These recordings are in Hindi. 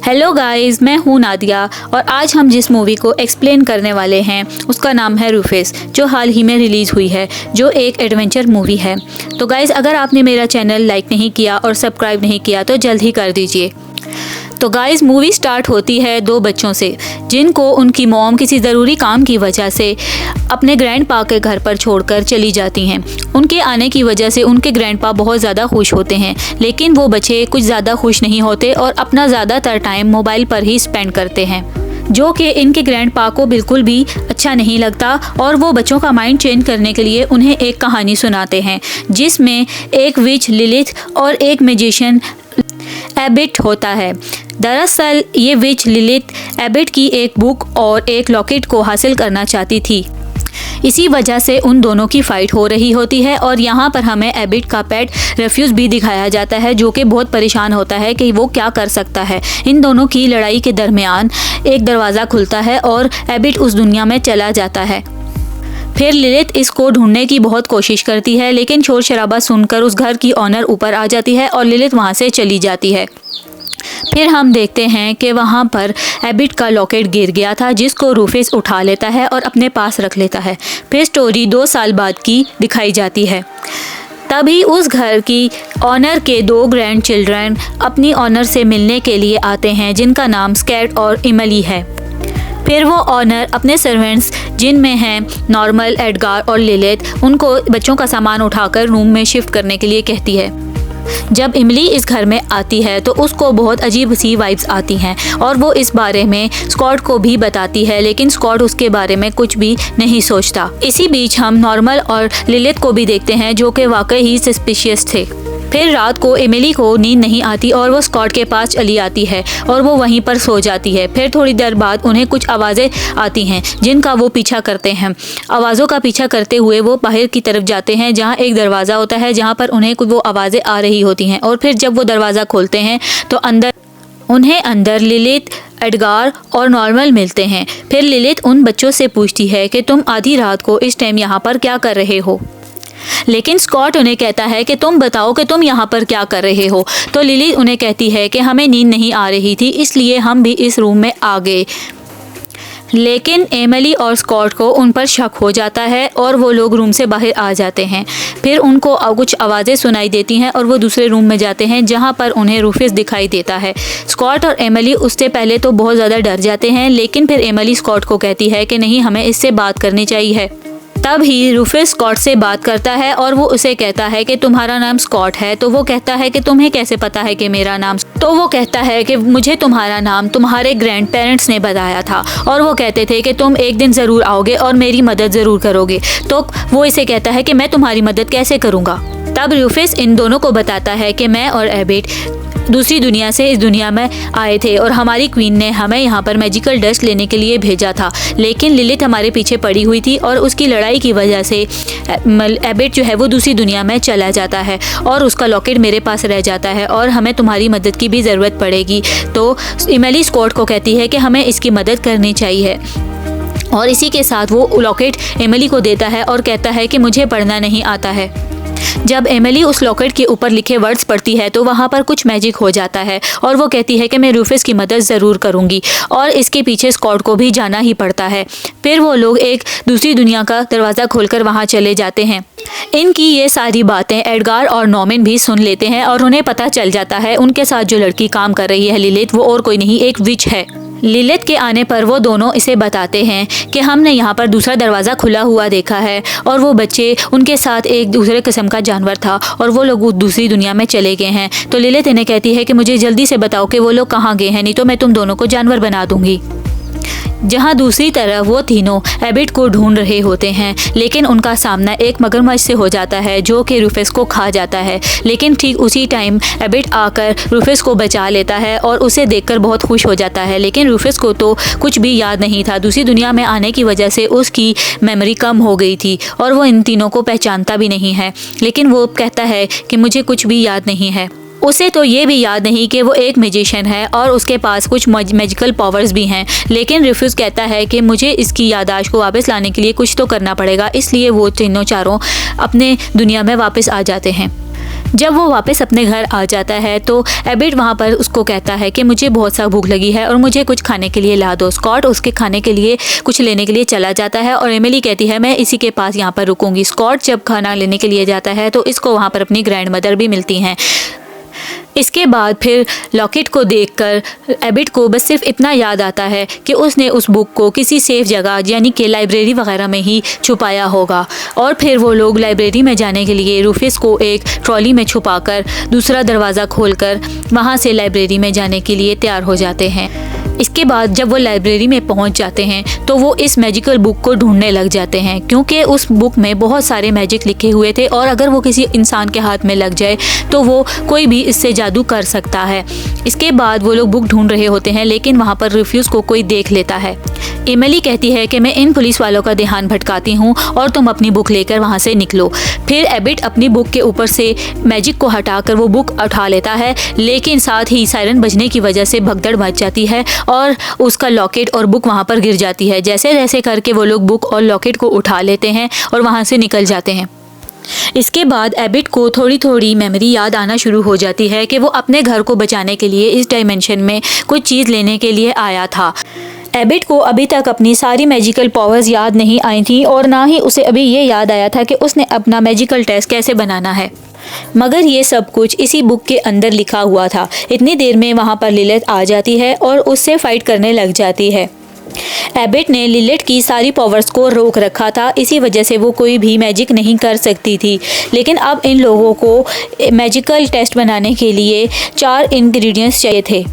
हेलो गाइस, मैं हूँ नादिया और आज हम जिस मूवी को एक्सप्लेन करने वाले हैं उसका नाम है रूफेस, जो हाल ही में रिलीज़ हुई है, जो एक एडवेंचर मूवी है। तो गाइस, अगर आपने मेरा चैनल लाइक नहीं किया और सब्सक्राइब नहीं किया तो जल्द ही कर दीजिए। तो गाइस, मूवी स्टार्ट होती है दो बच्चों से, जिनको उनकी मॉम किसी ज़रूरी काम की वजह से अपने ग्रैंडपा के घर पर छोड़कर चली जाती हैं। उनके आने की वजह से उनके ग्रैंडपा बहुत ज़्यादा खुश होते हैं, लेकिन वो बच्चे कुछ ज़्यादा खुश नहीं होते और अपना ज़्यादातर टाइम मोबाइल पर ही स्पेंड करते हैं, जो कि इनके ग्रैंडपा को बिल्कुल भी अच्छा नहीं लगता। और वो बच्चों का माइंड चेंज करने के लिए उन्हें एक कहानी सुनाते हैं, जिसमें एक विच लिलिथ और एक मैजिशियन एबिट होता है। दरअसल ये विच लिलिथ एबिट की एक बुक और एक लॉकेट को हासिल करना चाहती थी। इसी वजह से उन दोनों की फाइट हो रही होती है और यहाँ पर हमें एबिट का पेट रेफ्यूज भी दिखाया जाता है, जो कि बहुत परेशान होता है कि वो क्या कर सकता है। इन दोनों की लड़ाई के दरमियान एक दरवाज़ा खुलता है और एबिट उस दुनिया में चला जाता है। फिर लिलिथ इसको ढूंढने की बहुत कोशिश करती है, लेकिन शोर शराबा सुनकर उस घर की ऑनर ऊपर आ जाती है और लिलिथ वहाँ से चली जाती है। फिर हम देखते हैं कि वहाँ पर एबिट का लॉकेट गिर गया था, जिसको रूफेस उठा लेता है और अपने पास रख लेता है। फिर स्टोरी 2 साल बाद की दिखाई जाती है। तभी उस घर की ऑनर के 2 ग्रैंड चिल्ड्रन अपनी ऑनर से मिलने के लिए आते हैं, जिनका नाम स्कैट और इमली है। फिर वो ऑनर अपने सर्वेंट्स, जिनमें हैं नॉर्मल, एडगार और लिलिथ, उनको बच्चों का सामान उठाकर रूम में शिफ्ट करने के लिए कहती है। जब इमली इस घर में आती है तो उसको बहुत अजीब सी वाइब्स आती हैं और वो इस बारे में स्कॉट को भी बताती है, लेकिन स्कॉट उसके बारे में कुछ भी नहीं सोचता। इसी बीच हम नॉर्मल और लिलिथ को भी देखते हैं, जो कि वाकई ही सस्पिशियस थे। फिर रात को एमिली को नींद नहीं आती और वो स्कॉट के पास चली आती है और वो वहीं पर सो जाती है। फिर थोड़ी देर बाद उन्हें कुछ आवाज़ें आती हैं, जिनका वो पीछा करते हैं। आवाज़ों का पीछा करते हुए वो बाहर की तरफ जाते हैं, जहाँ एक दरवाज़ा होता है, जहाँ पर उन्हें कुछ वो आवाज़ें आ रही होती हैं। और फिर जब वो दरवाज़ा खोलते हैं तो उन्हें अंदर लिलिथ, एडगार और नॉर्मल मिलते हैं। फिर लिलिथ उन बच्चों से पूछती है कि तुम आधी रात को इस टाइम यहाँ पर क्या कर रहे हो, लेकिन स्कॉट उन्हें कहता है कि तुम बताओ कि तुम यहाँ पर क्या कर रहे हो। तो लिलिथ उन्हें कहती है कि हमें नींद नहीं आ रही थी, इसलिए हम भी इस रूम में आ गए। लेकिन एमिली और स्कॉट को उन पर शक हो जाता है और वो लोग रूम से बाहर आ जाते हैं। फिर उनको कुछ आवाज़ें सुनाई देती हैं और वो दूसरे रूम में जाते हैं, जहाँ पर उन्हें रूफेस दिखाई देता है। स्कॉट और एमिली उससे पहले तो बहुत ज़्यादा डर जाते हैं, लेकिन फिर एमिली स्कॉट को कहती है कि नहीं, हमें इससे बात करनी चाहिए। तब ही रूफेस स्कॉट से बात करता है और वो उसे कहता है कि तुम्हारा नाम स्कॉट है। तो वो कहता है कि तुम्हें कैसे पता है कि मेरा नाम। तो वो कहता है कि मुझे तुम्हारा नाम तुम्हारे ग्रैंड पेरेंट्स ने बताया था और वो कहते थे कि तुम एक दिन ज़रूर आओगे और मेरी मदद ज़रूर करोगे। तो वो इसे कहता है कि मैं तुम्हारी मदद कैसे करूँगा। तब रूफेस इन दोनों को बताता है कि मैं और एबिट दूसरी दुनिया से इस दुनिया में आए थे और हमारी क्वीन ने हमें यहाँ पर मैजिकल डस्ट लेने के लिए भेजा था, लेकिन लिलिथ हमारे पीछे पड़ी हुई थी और उसकी लड़ाई की वजह से एबिट जो है वो दूसरी दुनिया में चला जाता है और उसका लॉकेट मेरे पास रह जाता है और हमें तुम्हारी मदद की भी ज़रूरत पड़ेगी। तो इमली स्कॉट को कहती है कि हमें इसकी मदद करनी चाहिए और इसी के साथ वो लॉकेट एमिली को देता है और कहता है कि मुझे पढ़ना नहीं आता है। जब एमिली उस लॉकेट के ऊपर लिखे वर्ड्स पढ़ती है तो वहाँ पर कुछ मैजिक हो जाता है और वो कहती है कि मैं रूफेस की मदद ज़रूर करूँगी और इसके पीछे स्कॉट को भी जाना ही पड़ता है। फिर वो लोग एक दूसरी दुनिया का दरवाज़ा खोलकर वहाँ चले जाते हैं। इनकी ये सारी बातें एडगार और नॉर्मन भी सुन लेते हैं और उन्हें पता चल जाता है उनके साथ जो लड़की काम कर रही है लिलिथ, वो और कोई नहीं, एक विच है। लिलिथ के आने पर वो दोनों इसे बताते हैं कि हमने यहाँ पर दूसरा दरवाज़ा खुला हुआ देखा है और वो बच्चे, उनके साथ एक दूसरे किस्म का जानवर था और वो लोग दूसरी दुनिया में चले गए हैं। तो लिलिथ इन्हें कहती है कि मुझे जल्दी से बताओ कि वो लोग कहाँ गए हैं, नहीं तो मैं तुम दोनों को जानवर बना दूंगी। जहाँ दूसरी तरफ वो तीनों एबिट को ढूंढ रहे होते हैं, लेकिन उनका सामना एक मगरमच्छ से हो जाता है, जो कि रूफेस को खा जाता है। लेकिन ठीक उसी टाइम एबिट आकर रूफेस को बचा लेता है और उसे देखकर बहुत खुश हो जाता है। लेकिन रूफेस को तो कुछ भी याद नहीं था। दूसरी दुनिया में आने की वजह से उसकी मेमोरी कम हो गई थी और वो इन तीनों को पहचानता भी नहीं है। लेकिन वो कहता है कि मुझे कुछ भी याद नहीं है। उसे तो ये भी याद नहीं कि वो एक मैजिशियन है और उसके पास कुछ मैजिकल पावर्स भी हैं। लेकिन रिफ्यूज़ कहता है कि मुझे इसकी याददाश्त को वापस लाने के लिए कुछ तो करना पड़ेगा, इसलिए वो तीनों चारों अपने दुनिया में वापस आ जाते हैं। जब वो वापस अपने घर आ जाता है तो एबिट वहाँ पर उसको कहता है कि मुझे बहुत सा भूख लगी है और मुझे कुछ खाने के लिए ला दो। स्कॉट उसके खाने के लिए कुछ लेने के लिए चला जाता है और एमिली कहती है मैं इसी के पास यहाँ पर रुकूंगी। स्कॉट जब खाना लेने के लिए जाता है तो इसको वहाँ पर अपनी ग्रैंड मदर भी मिलती हैं। इसके बाद फिर लॉकेट को देखकर एबिट को बस सिर्फ इतना याद आता है कि उसने उस बुक को किसी सेफ जगह यानी कि लाइब्रेरी वगैरह में ही छुपाया होगा। और फिर वो लोग लाइब्रेरी में जाने के लिए रूफस को एक ट्रॉली में छुपाकर दूसरा दरवाज़ा खोलकर वहाँ से लाइब्रेरी में जाने के लिए तैयार हो जाते हैं। इसके बाद जब वो लाइब्रेरी में पहुंच जाते हैं तो वो इस मैजिकल बुक को ढूंढने लग जाते हैं, क्योंकि उस बुक में बहुत सारे मैजिक लिखे हुए थे और अगर वो किसी इंसान के हाथ में लग जाए तो वो कोई भी इससे जादू कर सकता है। इसके बाद वो लोग बुक ढूंढ रहे होते हैं, लेकिन वहाँ पर रूफस को कोई देख लेता है। एमिली कहती है कि मैं इन पुलिस वालों का ध्यान भटकाती हूँ और तुम अपनी बुक लेकर वहाँ से निकलो। फिर एबिट अपनी बुक के ऊपर से मैजिक को हटाकर वो बुक उठा लेता है, लेकिन साथ ही सायरन बजने की वजह से भगदड़ मच जाती है और उसका लॉकेट और बुक वहाँ पर गिर जाती है। जैसे जैसे करके वो लोग बुक और लॉकेट को उठा लेते हैं और वहाँ से निकल जाते हैं। इसके बाद एबिट को थोड़ी थोड़ी मेमोरी याद आना शुरू हो जाती है कि वो अपने घर को बचाने के लिए इस डायमेंशन में कुछ चीज़ लेने के लिए आया था। एबिट को अभी तक अपनी सारी मैजिकल पावर्स याद नहीं आई थी और ना ही उसे अभी ये याद आया था कि उसने अपना मैजिकल टेस्ट कैसे बनाना है, मगर ये सब कुछ इसी बुक के अंदर लिखा हुआ था। इतनी देर में वहाँ पर लिलिथ आ जाती है और उससे फाइट करने लग जाती है। एबिट ने लिलिथ की सारी पावर्स को रोक रखा था, इसी वजह से वो कोई भी मैजिक नहीं कर सकती थी। लेकिन अब इन लोगों को मैजिकल टेस्ट बनाने के लिए 4 इंग्रेडिएंट्स चाहिए थे।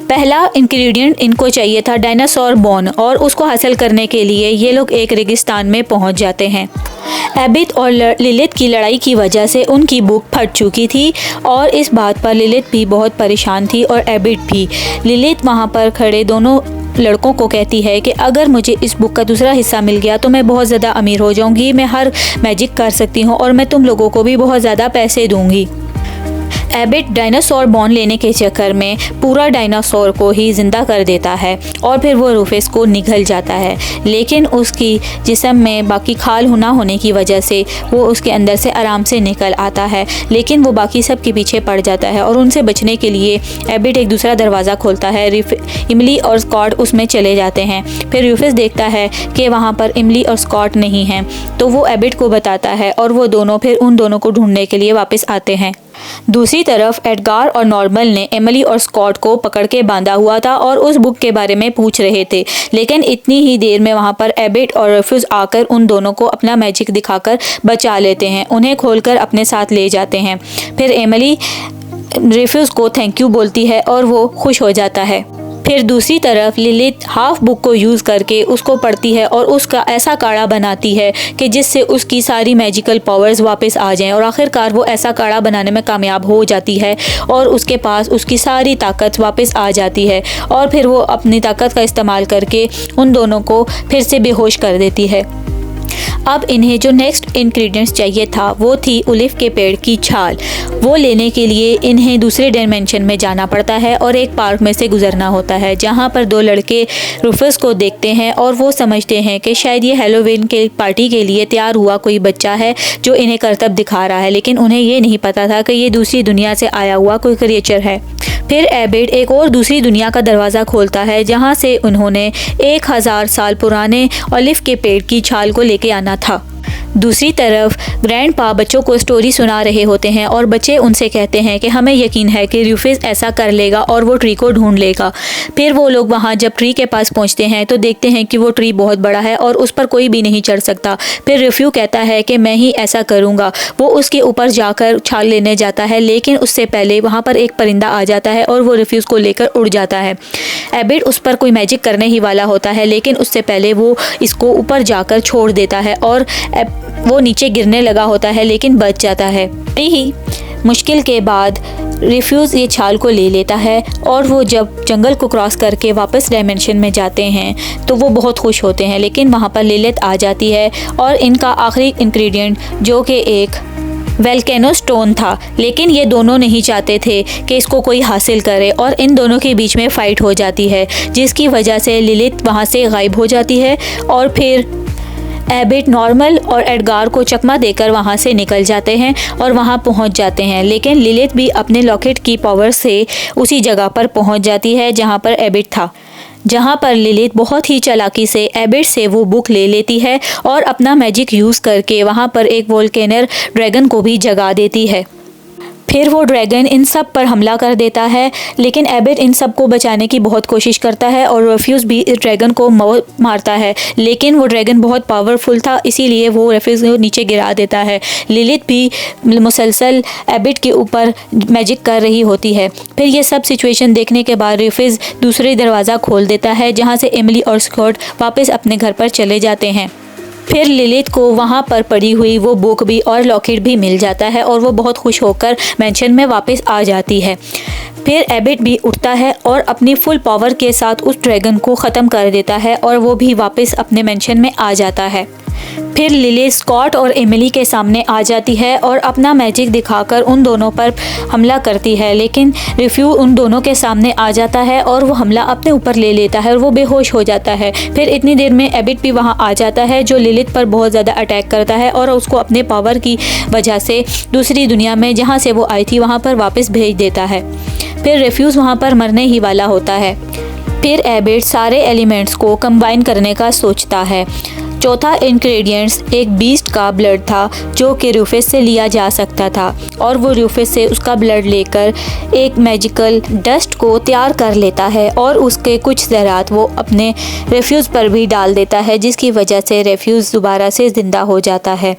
पहला इंग्रेडिएंट इनको चाहिए था डायनासोर बोन, और उसको हासिल करने के लिए ये लोग एक रेगिस्तान में पहुंच जाते हैं। एबिट और लिलिथ की लड़ाई की वजह से उनकी बुक फट चुकी थी और इस बात पर लिलिथ भी बहुत परेशान थी और एबिट भी। लिलिथ वहाँ पर खड़े दोनों लड़कों को कहती है कि अगर मुझे इस बुक का दूसरा हिस्सा मिल गया तो मैं बहुत ज़्यादा अमीर हो जाऊंगी, मैं हर मैजिक कर सकती हूँ और मैं तुम लोगों को भी बहुत ज़्यादा पैसे दूंगी। एबिट डायनासोर बोन लेने के चक्कर में पूरा डायनासोर को ही जिंदा कर देता है और फिर वो रूफस को निगल जाता है, लेकिन उसकी जिस्म में बाकी खाल ना होने की वजह से वो उसके अंदर से आराम से निकल आता है, लेकिन वो बाकी सब के पीछे पड़ जाता है और उनसे बचने के लिए एबिट एक दूसरा दरवाज़ा खोलता है। इमली और स्कॉट उसमें चले जाते हैं। फिर रूफस देखता है कि वहाँ पर इमली और स्कॉट नहीं हैं, तो वो एबिट को बताता है और वो दोनों फिर उन दोनों को ढूंढने के लिए वापस आते हैं। दूसरी तरफ एडगार और नॉर्मल ने एमिली और स्कॉट को पकड़ के बांधा हुआ था और उस बुक के बारे में पूछ रहे थे, लेकिन इतनी ही देर में वहाँ पर एबिट और रूफस आकर उन दोनों को अपना मैजिक दिखाकर बचा लेते हैं, उन्हें खोलकर अपने साथ ले जाते हैं। फिर एमिली रूफस को थैंक यू बोलती है और वो खुश हो जाता है। फिर दूसरी तरफ लिलिथ हाफ बुक को यूज़ करके उसको पढ़ती है और उसका ऐसा काढ़ा बनाती है कि जिससे उसकी सारी मैजिकल पावर्स वापस आ जाएं और आखिरकार वो ऐसा काढ़ा बनाने में कामयाब हो जाती है और उसके पास उसकी सारी ताकत वापस आ जाती है और फिर वो अपनी ताकत का इस्तेमाल करके उन दोनों को फिर से बेहोश कर देती है। अब इन्हें जो नेक्स्ट इंग्रेडिएंट्स चाहिए था वो थी ओलिव के पेड़ की छाल। वो लेने के लिए इन्हें दूसरे डायमेंशन में जाना पड़ता है और एक पार्क में से गुजरना होता है, जहाँ पर 2 लड़के रूफस को देखते हैं और वो समझते हैं कि शायद ये हैलोवीन के पार्टी के लिए तैयार हुआ कोई बच्चा है जो इन्हें करतब दिखा रहा है, लेकिन उन्हें ये नहीं पता था कि ये दूसरी दुनिया से आया हुआ कोई क्रिएचर है। फिर एबिट एक और दूसरी दुनिया का दरवाज़ा खोलता है, जहाँ से उन्होंने 1000 साल पुराने ओलिव के पेड़ की छाल को लेके आना था। दूसरी तरफ ग्रैंडपा बच्चों को स्टोरी सुना रहे होते हैं और बच्चे उनसे कहते हैं कि हमें यकीन है कि रूफस ऐसा कर लेगा और वो ट्री को ढूंढ लेगा। फिर वो लोग वहाँ जब ट्री के पास पहुँचते हैं तो देखते हैं कि वो ट्री बहुत बड़ा है और उस पर कोई भी नहीं चढ़ सकता। फिर रिफ्यू कहता है कि मैं ही ऐसा करूँगा। वो उसके ऊपर जाकर छाल लेने जाता है, लेकिन उससे पहले वहाँ पर एक परिंदा आ जाता है और वो रिफ्यूज़ को लेकर उड़ जाता है। एबिट उस पर कोई मैजिक करने ही वाला होता है, लेकिन उससे पहले वो इसको ऊपर जाकर छोड़ देता है और वो नीचे गिरने लगा होता है, लेकिन बच जाता है। ही मुश्किल के बाद रिफ्यूज़ ये छाल को ले लेता है और वो जब जंगल को क्रॉस करके वापस डायमेंशन में जाते हैं तो वो बहुत खुश होते हैं, लेकिन वहाँ पर लिलिथ आ जाती है और इनका आखिरी इंग्रेडिएंट जो कि एक वेल्केनो स्टोन था, लेकिन ये दोनों नहीं चाहते थे कि इसको कोई हासिल करे और इन दोनों के बीच में फ़ाइट हो जाती है, जिसकी वजह से लिलिथ वहाँ से गायब हो जाती है और फिर एबिट नॉर्मल और एडगार को चकमा देकर वहाँ से निकल जाते हैं और वहाँ पहुँच जाते हैं, लेकिन लिलिथ भी अपने लॉकेट की पावर से उसी जगह पर पहुँच जाती है जहाँ पर एबिट था, जहाँ पर लिलिथ बहुत ही चालाकी से एबिट से वो बुक ले लेती है और अपना मैजिक यूज़ करके वहाँ पर एक वोल्केनर ड्रैगन को भी जगा देती है। फिर वो ड्रैगन इन सब पर हमला कर देता है, लेकिन एबिट इन सब को बचाने की बहुत कोशिश करता है और रेफ्यूज़ भी इस ड्रैगन को मारता है, लेकिन वो ड्रैगन बहुत पावरफुल था, इसीलिए वो रेफ्यूज़ को नीचे गिरा देता है। लिलिथ भी मुसलसल एबिट के ऊपर मैजिक कर रही होती है। फिर ये सब सिचुएशन देखने के बाद रेफ्यूज़ दूसरे दरवाज़ा खोल देता है, जहाँ से एमिली और स्कॉट वापस अपने घर पर चले जाते हैं। फिर लिलिथ को वहाँ पर पड़ी हुई वो बुक भी और लॉकेट भी मिल जाता है और वो बहुत खुश होकर मैंशन में वापस आ जाती है। फिर एबिट भी उठता है और अपनी फुल पावर के साथ उस ड्रैगन को ख़त्म कर देता है और वो भी वापस अपने मैंशन में आ जाता है। फिर लिलिथ स्कॉट और एमिली के सामने आ जाती है और अपना मैजिक दिखाकर उन दोनों पर हमला करती है, लेकिन रेफ्यू उन दोनों के सामने आ जाता है और वो हमला अपने ऊपर ले लेता है और वो बेहोश हो जाता है। फिर इतनी देर में एबिट भी वहाँ आ जाता है, जो लिलिथ पर बहुत ज़्यादा अटैक करता है और उसको अपने पावर की वजह से दूसरी दुनिया में जहाँ से वो आई थी वहाँ पर वापस भेज देता है। फिर रेफ्यूज़ वहाँ पर मरने ही वाला होता है। फिर एबिट सारे एलिमेंट्स को कंबाइन करने का सोचता है। चौथा इंग्रेडिएंट्स एक बीस्ट का ब्लड था जो कि रूफेस से लिया जा सकता था और वो रूफेस से उसका ब्लड लेकर एक मैजिकल डस्ट को तैयार कर लेता है और उसके कुछ ज़रात वो अपने रेफ्यूज़ पर भी डाल देता है, जिसकी वजह से रेफ्यूज़ दोबारा से ज़िंदा हो जाता है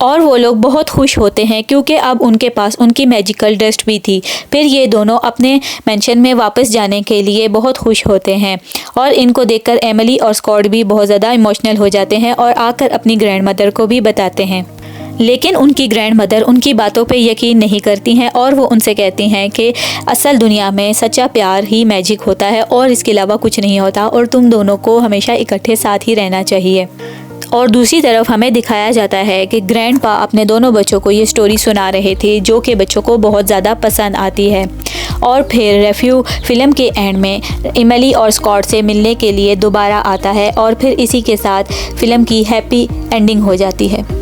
और वो लोग बहुत खुश होते हैं क्योंकि अब उनके पास उनकी मैजिकल डस्ट भी थी। फिर ये दोनों अपने मेंशन में वापस जाने के लिए बहुत खुश होते हैं और इनको देखकर एमिली और स्कॉट भी बहुत ज़्यादा इमोशनल हो जाते हैं और आकर अपनी ग्रैंड मदर को भी बताते हैं, लेकिन उनकी ग्रैंड मदर उनकी बातों पे यकीन नहीं करती हैं और वो उनसे कहती हैं कि असल दुनिया में सच्चा प्यार ही मैजिक होता है और इसके अलावा कुछ नहीं होता और तुम दोनों को हमेशा इकट्ठे साथ ही रहना चाहिए। और दूसरी तरफ हमें दिखाया जाता है कि ग्रैंडपा अपने दोनों बच्चों को ये स्टोरी सुना रहे थे जो कि बच्चों को बहुत ज़्यादा पसंद आती है। और फिर रेफ्यू फिल्म के एंड में एमिली और स्कॉट से मिलने के लिए दोबारा आता है और फिर इसी के साथ फिल्म की हैप्पी एंडिंग हो जाती है।